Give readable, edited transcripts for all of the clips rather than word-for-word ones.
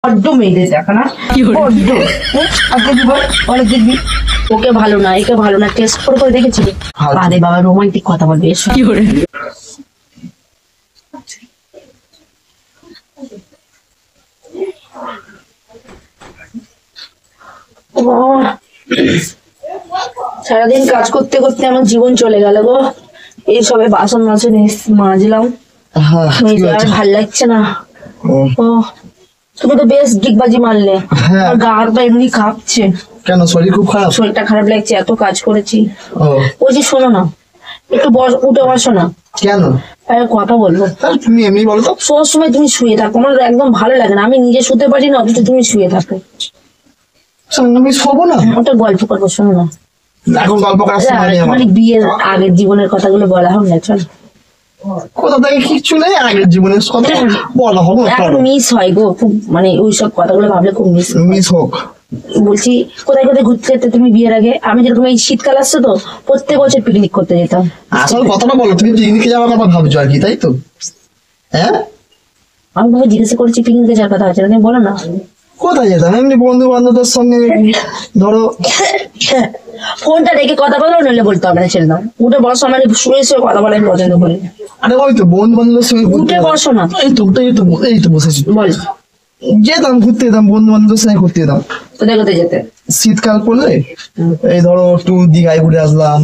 বড্ড মেয়েদের দেখা না, বড্ড। আর দেখবি বল, অনেক দেখবি ওকে ভালো না একে ভালো না টেস্ট করে করে দেখেছিলি? আরে বাবা রোমান্টিক কথা বলবি এসো। সারাদিন কাজ করতে করতে আমার জীবন চলে গেল গো। এই সবে বাসন মাসন মাজলাম, ভাল লাগছে না। ও তুমি তো বেশ ডিগবাজি মারলে, আর গা হাত পা এমনি কাঁপছে। কেন শরীর খুব খারাপ? শরীরটা খারাপ লাগছে, এত কাজ করেছি। বলছি শোনো না, একটু উঠে বসো না। কেন? কথা বলবো। তুমি এমনি বলো তো, সব সময় তুমি শুয়ে থাকো, আমার একদম ভালো লাগে না। আমি নিজে শুতে পারি না, অথচ তুমি শুয়ে থাকো। আমি শোবো না, ওটা গল্প করবো, শোনো না। এখন গল্প করার সময় নেই আমার। বিয়ের আগের জীবনের কথাগুলো বলা হবে না, চল। কোথা থেকে কিচ্ছু নেই, আগের জীবনের কথা বলা হবে। এখন মিস হয় গো খুব, মানে ওইসব কথাগুলো ভাবলে খুব মিস হোক। বলছি কোথায় কোথায় ঘুরতে যেতে তুমি বিয়ের আগে? আমি যেরকম এই শীতকাল আসছে তো প্রত্যেক বছর পিকনিক করতে যেতাম। আসল কথাটা বলো, তুমি পিকনিকে যাওয়ার কথা ভাবছো আর কি, তাই তো? হ্যাঁ, আমি তোমাকে জিজ্ঞাসা করছি পিকনিকে যাওয়ার কথা আছে, তুমি বলো না। কোথায় যেতাম? এমনি বন্ধু বান্ধবদের সঙ্গে, ধরো। ফোনটা রেখে কথা বলো, নইলে বলতে হবে না, ছেড়ে দাও। উঠে বসো, আমার শুয়ে শুয়ে কথা বলা আমি পছন্দ করি। আরে ওই তো বন্ধু বান্ধবদের সঙ্গে উঠে বসো না। এই তো বসেছি। বল। যেতাম ঘুরতে, যেতাম বন্ধু বান্ধবদের সঙ্গে ঘুরতে যেতাম। কোথায় কোথায় যেতে? শীতকাল পড়লে এই ধরো একটু দীঘায় ঘুরে আসলাম,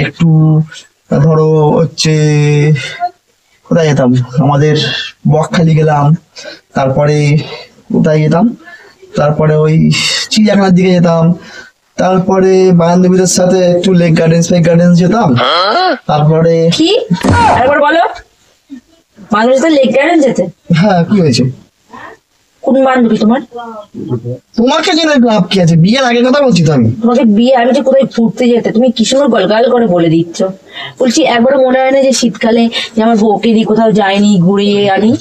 একটু ধরো হচ্ছে কোথায় যেতাম, আমাদের বকখালি গেলাম, তারপরে কোথায় যেতাম, তারপরে ওই চিড়িয়াখানার দিকে যেতাম, তারপরে বান্ধবীদের সাথে একটু লেক গার্ডেন্স যেতাম, তারপরে কি একবার বলো। বান্ধবীর সাথে লেক গার্ডেন যেতে? হ্যাঁ, কি হয়েছে? কোন বান্ধবী তোমার? তোমাকে জেনে লাভ কি আছে, বিয়ের আগের কথা বলছি তো আমি। তোমাকে বিয়ে আমি যে কোথায় ঘুরতে যেতে তুমি কি সুন্দর গলগাল করে বলে দিচ্ছ। বলছি একবারও মনে হয় না যে শীতকালে যে আমার বউকে দিয়ে কোথাও যায়নি, ঘুরিয়ে আনি?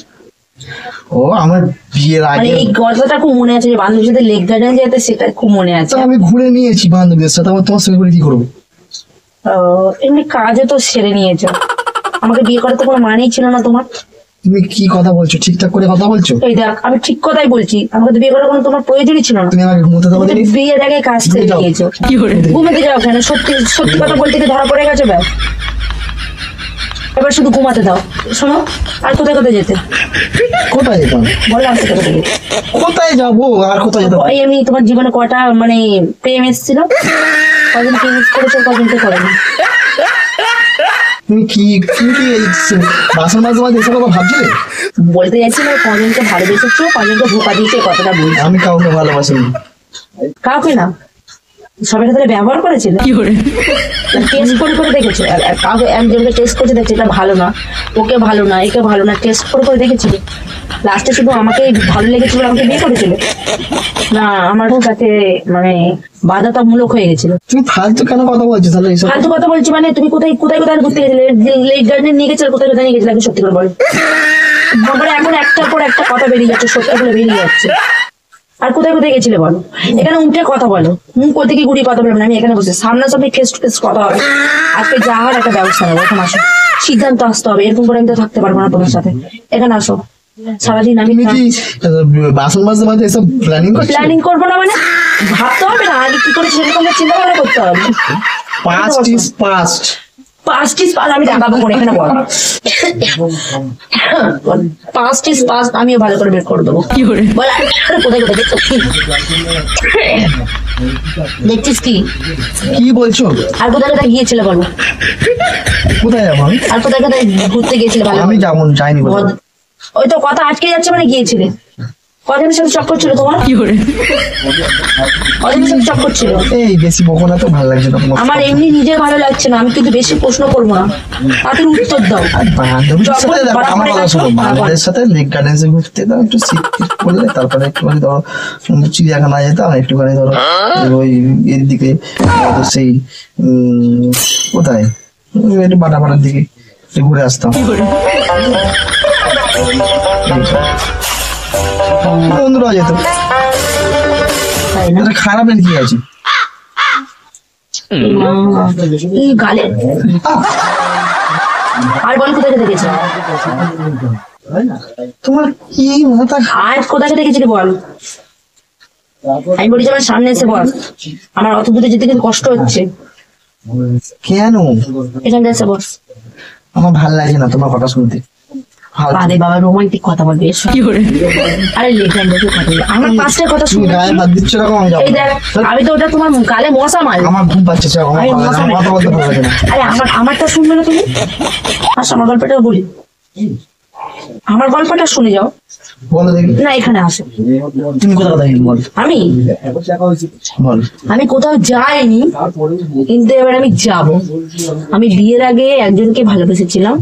ও আমার বিয়ের মানে আগে এই কথাটা খুব মনে আছে যে বান্ধবীর সাথে লেক গার্ডেন যেতে, সেটা খুব মনে আছে। আমি ঘুরে নিয়েছি বান্ধবীদের সাথে, আবার তোমার সঙ্গে করে কি করবো? এমনি কাজে তো সেরে নিয়েছো, আমাকে বিয়ে করার তো কোনো মানেই ছিল না তোমার। তুমি কি কথা বলছো? ঠিকঠাক করে কথা বলছো? এই দেখ আমি ঠিক কথাই বলছি, আমাকে তো বিয়ে করার কোনো তোমার প্রয়োজনই ছিল না। তুমি আমাকে ঘুমোতে দাও তুমি দেখি। তো বিয়ের আগে কাজ সেরে নিয়েছো। ঘুমাতে যাও কেন? সত্যি সত্যি কথা বলতে গিয়ে ধরা পড়ে গেছে ব্যাস। এবার শুধু ঘুমাতে দাও। শোনো, আর কোথায় কোথায় যেতে কোথায় যেতাম? বলো, আর কোথায় কোথায় যেতে? কোথায় যাবো আর কোথায় যেতাম? ওই এমনি তোমার জীবনে কটা মানে প্রেম এসেছিল? কজন প্রেম করেছো, কজনকে করেনি? তুমি কি এই বাসন মাঝে মাঝে এসব কথা ভাবছিলে? বলতে যাচ্ছি না, কজনকে ভালোবেসেছো, কজনকে ধোকা দিয়েছো, এই কথাটা বলছি। আমি কাউকে ভালোবাসিনি। কাউকে না? সবাই সাথে ব্যবহার করেছিল, টেস্ট করে করে দেখেছো? কাউকে একজনকে টেস্ট করতে দেখছি, এটা ভালো না, ওকে ভালো না একে ভালো না টেস্ট করে করে দেখেছিলে? লাস্টে শুধু আমাকে ভালো লেগেছিল, আমাকে বিয়ে করেছিল? না আমার কাছে মানে বাধ্যতামূলক হয়ে গেছিল। তুমি ফালতু কেন কথা বলছো তাহলে? এইসব ফালতু কথা বলছি মানে? তুমি কোথায় কোথায় কোথায় ঘুরতে গেছিলে? লেক গার্ডেন নিয়ে গেছিলে? কোথায় কোথায় নিয়ে গেছিলে আগে সত্যি করে বলো। তারপরে এখন একটার পর একটা কথা বেরিয়ে যাচ্ছে, সত্যি করে বেরিয়ে যাচ্ছে। আর কোথায় কোথায় গেছিলে বলো? এখানে উঠে কথা বলো, মুখ ওদিকে ঘুরিয়ে কথা বলবো না। আমি এখানে বসে সামনাসামনি ফেস টু ফেস কথা হবে। আজকে যা হওয়ার একটা ব্যবস্থা নেবো, এখন আসো, সিদ্ধান্ত আসতে হবে। এরকম করে আমি তো থাকতে পারবো না তোমার সাথে। এখানে আসো, সারাদিন আমি তুমি কি বাসন মাঝে মাঝে এসব প্ল্যানিং করছো? প্ল্যানিং করবো না মানে? ভাবতে হবে না আগে কি করে সেরকম চিন্তা ভাবনা করতে হবে। Past is past. Past is past আমি দেখাবো কোন, এখানে বল। পাস্ট ইজ পাস্ট আমিও ভালো করে বের করে দেবো। বল কোথায় কোথায় দেখছো? দেখছিস কি কি বলছো? আর কোথায় কোথায় গিয়েছিলে বলো? কোথায় যাবো আমি? আর কোথায় কোথায় ঘুরতে গিয়েছিলে ভালো? আমি যাইনি কোথাও। ওই তো কথা আটকে যাচ্ছে মানে গিয়েছিলে। কজনের সাথে চক্কর ছিল তোমার? কজনের সাথে চক্কর ছিল? এই বেশি বকো না তো, ভালো লাগছে না তোমার। আমার এমনি নিজে ভালো লাগছে না, আমি কিন্তু বেশি প্রশ্ন করবো না, তাদের উত্তর দাও। বান্ধবীদের সাথে দেখো, আমার কথা শোনো, বান্ধবীদের সাথে লেক গার্ডেন্সে ঘুরতে দাও, একটু শীত করলে, তারপরে একটুখানি ধরো চিড়িয়াখানায় যেতাম, একটুখানি ধরো ওই এর দিকে সেই কোথায় একটু বাটার দিকে ঘুরে আসতাম। বন্ধুরা যেত, খারাপের কি আছে? গালে আর বল কোথায় দেখেছি? তোমার কি মাথা? আর কোথায় দেখেছিলি বল? আমি বলি যে আমার সামনে এসে বল, আমার অত দূরে যেতে কিন্তু কষ্ট হচ্ছে। কেন? এখানটা এসে বস। আমার ভাল লাগে না তোমার কথা শুনতে। আরে বাবা, রোমান্টিক কথা বলবে এসো। আরে লেখান দেখে কথা বলবে, আমার পাঁচটার কথা তুমি শুনে। গায়ে হাত দিচ্ছ এরকম আমি যাবো এই না। দেখ, আমি তো ওটা তোমার গালে মশা মারি। আমার ঘুম পাচ্ছে, চল, আমার আরে ভালো লাগে না, মশা আমার কথা বলতে ভালো লাগে না। আরে আমারটা শুনবে না তুমি? আচ্ছা আমার গল্পটা বলি, আমার গল্পটা শুনে যাও। বলো দেখি, না এখানে আসো। তুমি কোথাও কথা বল, আমি বল। আমি কোথাও যাইনি, কিন্তু এবার আমি যাব। আমি বিয়ের আগে একজনকে ভালোবেসেছিলাম,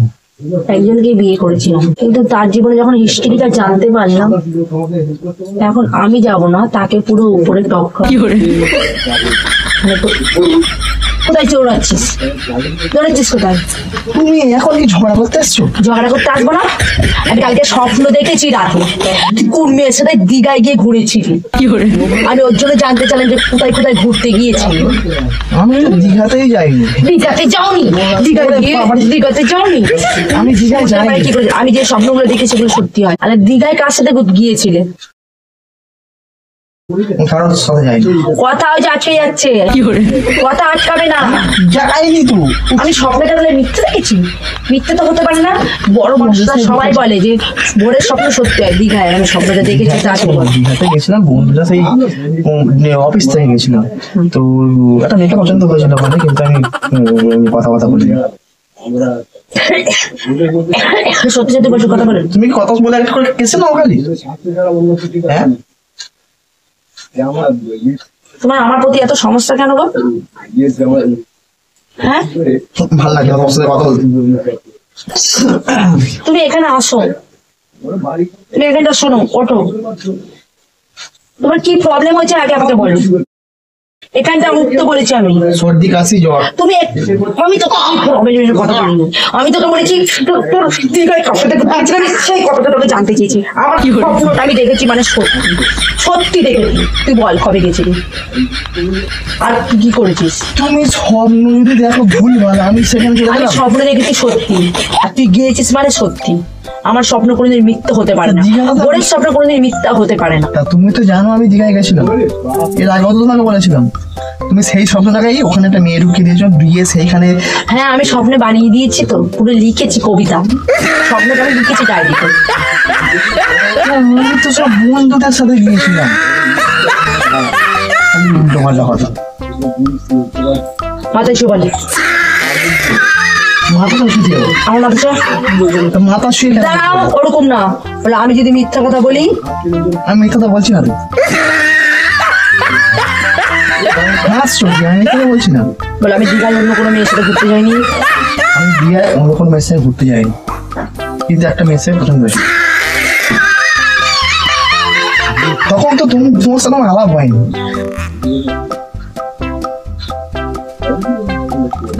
একজনকে বিয়ে করেছিলাম, কিন্তু তার জীবনে যখন হিস্ট্রিটা জানতে পারলাম, এখন আমি যাব না, তাকে পুরো উপরে টক্কর। মানে কোথায় চৌড়াচ্ছিস? দৌড়াচ্ছিস কোথায়? তুমি এখন কি ঝগড়া করতে এসছো? ঝগড়া করতে আসবো না। আমি কালকে স্বপ্ন দেখেছি রাতে, তুই কোন মেয়ের সাথে দীঘায় গিয়ে ঘুরেছিলি। আমি ওর জন্য জানতে চাইলাম যে কোথায় কোথায় ঘুরতে গিয়েছিলি। আমি তো দীঘাতেই যাইনি। দীঘাতে যাওনি? দীঘাতে যাওনি? আমি দীঘায় যাইনি। কি করে? আমি যে স্বপ্নগুলো দেখি সেগুলো সত্যি হয়। আরে দীঘায় কার সাথে গিয়েছিলে? কারোর সাথে যাইনি। কথা ওই যে আটকে যাচ্ছে, কথা আটকাবে না। যাইনি তো। আমি স্বপ্নটা বলে মিথ্যে দেখেছি? মিথ্যে তো হতে পারে না। বড় মানুষরা সবাই বলে যে ভোরের স্বপ্ন সত্যি হয়। দীঘায় আমি স্বপ্নটা দেখেছি, তা কি বল? দীঘাতে গেছিলাম বন্ধুরা, সেই অফিস থেকে গেছিলাম। তো একটা মেয়েকে পছন্দ হয়েছিল ওখানে, কিন্তু আমি কথা বলি। সত্যি সত্যি বসে কথা বলেন। তুমি কথা বলে একটা করে গেছে না ওখানে? হ্যাঁ, তোমার আমার প্রতি এত সমস্যা কেন গো? হ্যাঁ, ভালো লাগে তোমার সাথে কথা বলতে। তুমি এখানে আসো, তুমি এখানটা শোনো, ওঠো। তোমার কি প্রবলেম হয়েছে আগে আমাকে বলো। এখানটা মুক্ত বলেছি আমি। সর্দি কাশি জ্বর। তুমি আমি তো প্রবলেমের কথা বলিনি। আমি তোকে বলেছি তোর দীঘায় কার সাথে ঘুরতে গেছিলাম, সেই কথাটা তোকে জানতে চেয়েছি। আমার স্বপ্নটা আমি দেখেছি, মানে সত্যি সত্যি দেখেছি। তুই বল কবে গেছিলি আর তুই কি করেছিস? তুমি স্বপ্ন যদি দেখো ভুল ভালো, আমি সেখানে চলে আমি গেলাম। স্বপ্ন দেখেছি সত্যি, আর তুই গিয়েছিস মানে সত্যি। আমার স্বপ্ন কোনোদিন মিথ্যা হতে পারে না, ওরের স্বপ্ন কোনোদিন মিথ্যা হতে পারে না। তা তুমি তো জানো আমি দীঘায় গেছিলাম, এর আগেও তো তোমাকে বলেছিলাম। তুমি সেই স্বপ্নটাকেই ওখানে একটা মেয়ে ঢুকিয়ে দিয়েছো, বিয়ে সেইখানে। হ্যাঁ আমি স্বপ্নে বানিয়ে দিয়েছি তো, পুরো লিখেছি কবিতা, স্বপ্নটা আমি লিখেছি ডায়েরিতে। আমি তো সব বন্ধুদের সাথে গিয়েছিলাম। আমি উল্টো পাল্টা কথা। মাথায় শুয়ে বলে, মাথা শুয়ে যাবে। আমার মাথা মাথা শুয়ে গেছে। দাঁড়াও, ওরকম না। বলে আমি যদি মিথ্যা কথা বলি? আমি মিথ্যা তো বলছি না তো। হাসছো কি? আমি মিথ্যা বলছি না। বলে আমি দীঘায় অন্য কোনো মেয়ের সাথে ঘুরতে যাইনি। আমি দীঘায় অন্য কোনো মেয়ের সাথে ঘুরতে যাইনি, কিন্তু একটা মেয়ের সাথে পছন্দ হয়েছে। তখন তো তোমার সাথে আমার আলাপ হয়নি।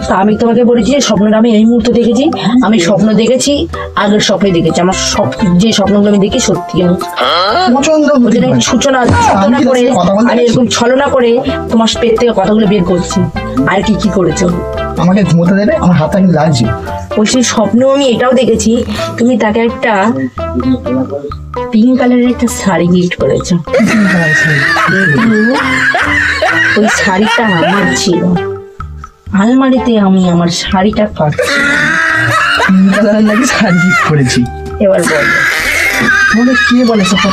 তা আমি তোমাকে বলেছি যে স্বপ্নটা আমি এই মুহূর্তে দেখেছি। আমি স্বপ্ন দেখেছি, আগের স্বপ্নে দেখেছি। আমার সব যে স্বপ্নগুলো আমি দেখি সত্যি। আমি পছন্দ হতে ওদের পারে। সূচনা করে আমি এরকম ছলনা করে তোমার পেট থেকে কথাগুলো বের করছি। আর কি কি করেছো? আমাকে ঘুমোতে দেবে, আমার হাতটা কিন্তু লাগছে। ওই সেই স্বপ্ন আমি এটাও দেখেছি, তুমি তাকে একটা পিঙ্ক কালারের একটা শাড়ি গিফট করেছো। ওই শাড়িটা আমার ছিল, আলমারিতে আমি আমার শাড়িটা পাচ্ছি। পিঙ্ক কালারের নাকি শাড়ি গিফট করেছি। এবার বল, তোমাকে কে বলে সব?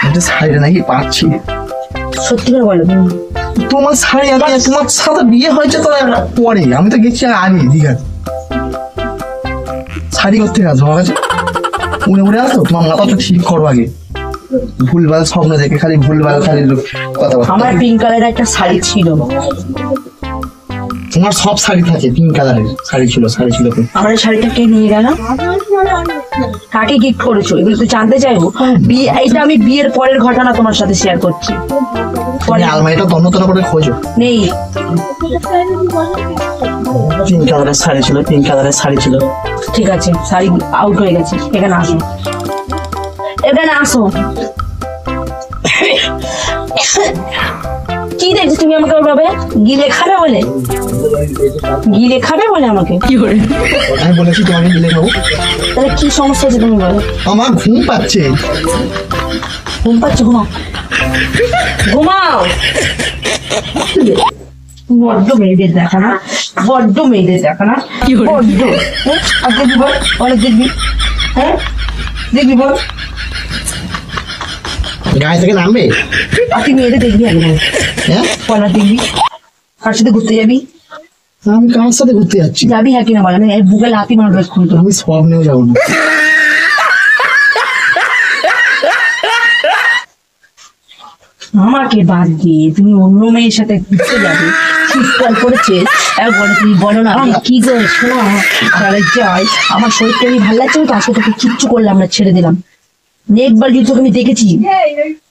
এটা শাড়িটা নাকি পাচ্ছি। সত্যি করে বলো তুমি। তোমার শাড়ি আমি, তোমার সাথে বিয়ে হয়েছে তো পরে, আমি তো গেছি আগে দীঘা। শাড়ি করতে আসবো আমার কাছে উড়ে উড়ে আসো। তোমার মাথাটা ঠিক করো আগে। ভুলভাল স্বপ্ন দেখে খালি ভুলভাল খালি কথা বলো। আমার পিঙ্ক কালারের একটা শাড়ি ছিল। তোমার সব শাড়ি থাকে, পিঙ্ক কালারের শাড়ি ছিল তো। আমার এই শাড়িটা কে নিয়ে গেল? কাকে গিফট করেছো? এগুলো তো জানতে চাইবো। বিয়ে, এইটা আমি বিয়ের পরের ঘটনা তোমার সাথে শেয়ার করছি। তুমি আলমারিটা তন্ন তন্ন করে খোঁজো। নেই। পিঙ্ক কালারের শাড়ি ছিল, পিঙ্ক কালারের শাড়ি ছিল। ঠিক আছে, শাড়ি আউট হয়ে গেছে। এখানে আসো, এখানে আসো। কি দেখছি তুমি আমাকে ওভাবে গিলে খাবে বলে, গিলে খাবে বলে আমাকে। আমি বলেছি তোমাকে গিলে খাবো। তাহলে কি সমস্যা আছে তুমি বলো? আমার ঘুম পাচ্ছে। ঘুম পাচ্ছে, ঘুমাও ঘুমাও। বড্ড মেয়েদের দেখা না, বড্ড মেয়েদের দেখা না, বড্ড। আর দেখবি বল, অনেক দেখবি, হ্যাঁ দেখবি বল। গায়ে থেকে নামবে? আর তুই মেয়েদের দেখবি আগে বল, হ্যাঁ বল আর দেখবি। কার সাথে ঘুরতে যাবি? আমি কার সাথে ঘুরতে যাচ্ছি? যাবি হ্যাঁ কিনা বল, আমি বুকে লাথি মারবো এখন তো। আমি স্বপ্নেও যাবো না। আমাকে বাদ দিয়ে তুমি অন্য মেয়ের সাথে ঘুরতে যাবে, শীতকাল করেছে। একবারে তুমি বলো না কি গো শোনো, তাহলে যাই। আমার শরীরটা আমি ভালো লাগছে না তো, আজকে তোকে কিচ্ছু করলাম না, ছেড়ে দিলাম। একবার যদি তোকে আমি দেখেছি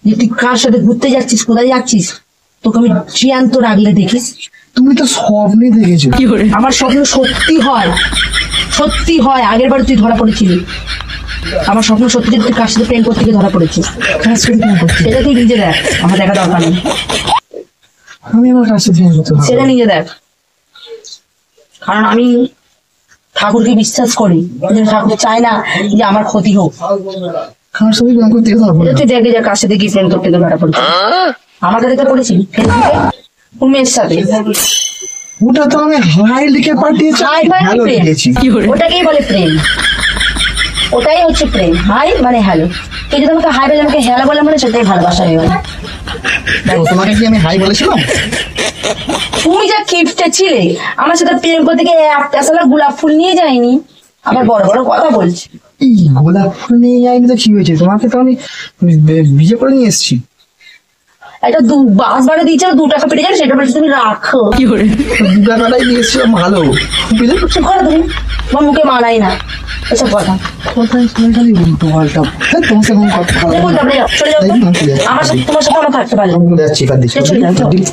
যে তুই কার সাথে ঘুরতে যাচ্ছিস, কোথায় যাচ্ছিস, তোকে আমি জ্যান্ত রাখলে দেখিস। তুমি তো স্বপ্নে দেখেছো। আমার স্বপ্ন সত্যি হয়, সত্যি হয়। আগের বার তুই ধরা পড়েছিলি, আমার স্বপ্ন সত্যি যে তুই কার সাথে প্রেম করতে গিয়ে ধরা পড়েছিস। কার সাথে প্রেম করছিস সেটা তুই নিজে দেখ, আমার দেখা দরকার নেই। আমি আমার কার সাথে প্রেম করতে সেটা নিজে দেখ, কারণ আমি ঠাকুরকে বিশ্বাস করি, ওই জন্য ঠাকুর চায় না যে আমার ক্ষতি হোক। কার সাথে প্রেম করতে গেলে হবে না। তুই দেখে যা কার সাথে কি প্রেম করতে গিয়ে ধরা পড়েছিস। আমাকে দেখে পড়েছি ফেসবুকে কোন মেয়ের সাথে। ওটা তো আমি হাই লিখে পাঠিয়েছি, হাই মানে হ্যালো প্রেম, লিখেছি। ওটাকেই বলে প্রেম, ওটাই হচ্ছে প্রেম। হাই মানে হ্যালো, তুই যদি আমাকে হাই বলে আমাকে হ্যালো বলে, মানে সেটাই ভালোবাসা হয়ে গেল। দেখো, তোমাকে কি আমি হাই বলেছিলাম? তুমি যা কিপটে ছিলে, আমার সাথে প্রেম করতে গিয়ে একটা সালা গোলাপ ফুল নিয়ে যায়নি, আবার বড় বড় কথা বলছে। এই গোলাপ ফুল নিয়ে যাইনি তো কি হয়েছে? তোমাকে তো আমি বিয়ে করে নিয়ে এসেছি। একটা বাস ভাড়া দিয়েছে, 2 টাকা পেটে যাবে, সেটা বলছে তুমি রাখো। দুটাকাটাই নিয়ে এসেছিলাম, ভালো বুঝলে। চুপ করো তুমি, তোমার মুখে মানাই না এসব কথা। কোথায় তুমি খালি উল্টো পাল্টা। হ্যাঁ, তোমার সাথে কোনো কথা দেখুন, তারপরে চলে যাও তো। আমার সাথে, তোমার সাথে আমার থাকতে পারলে আমি বলে যাচ্ছি এবার চলে যাও, চলো। দেখি